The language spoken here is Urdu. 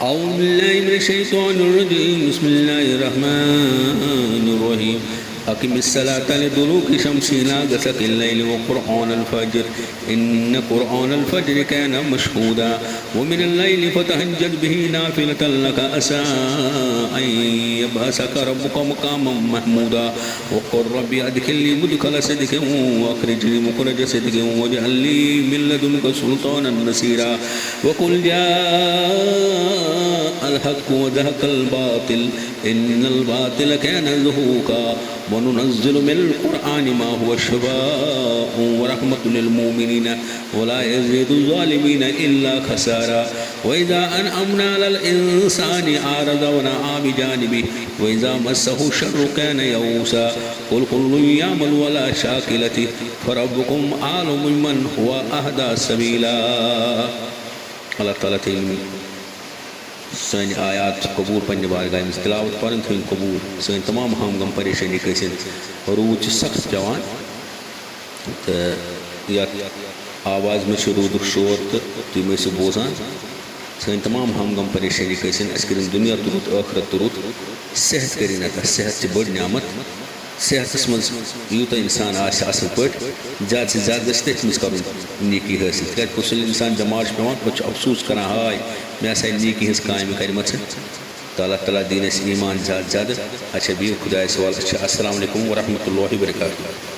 أعوذ بالله من الشيطان الرجيم بسم الله الرحمن الرحيم أقم الصلاة لدلوك الشمس إلى غسق الليل وقرآن الفجر إن قرآن الفجر كان مشهودا ومن الليل فتهجد به نافلة لك عسى أن يبعثك ربك مقاما محمودا وقل ربي أدخلني مدخل صدق وأخرجني مخرج صدق واجعل لي من لدنك سلطانا نصيرا وقل جاء الحق وزهق الباطل إن الباطل كان زهوقا وننزل من القرآن ما هو شفاء ورحمة للمؤمنين ولا يزيد الظالمين إلا خسارا وإذا أنعمنا على الإنسان أعرض ونأى بجانبه وإذا مسه الشر كان يئوسا قل كل يعمل ولا شاكلته فربكم أعلم من هو أهدى سبيلا. Allah Ta'ala تعلمي سن آيات قبول پنہ بارگاہ مز تلاوت پرن تھوین قبول سن تمام ہم غم پریشانی کسن روز سخت پیوان تو یتھ آواز میں رود شور تو تم ٲسِو بوزان سن تمام ہم غم پریشانی کسن اس کرن دنیا ترُت ٲخرت ترُت صحت کرن عطا صحت چھ بٔڑ نعمت صحتس مز یوٗتاہ انسان آسہِ اصل پٲٹھۍ زیادٕ سے زیادٕ گژھِ تٔتھۍ منٛز کرُن نیکی حٲصِل تِکیٛازِ کُنہِ ساتہٕ انسان بٮ۪مار چھُ پیٚوان پتہٕ چھُ افسوٗس کران ہاے مےٚ ہسا نیکی ہٕنٛز کامہِ کرِمژٕ تہٕ اللہ تعالیٰ دِیِن اَسہِ ایٖمان زیادٕ زیادٕ اچھا بِہِو خۄدایَس حوالہٕ. اَسلامُ علیکُم ورحمتہ اللہ وبرکاتہ.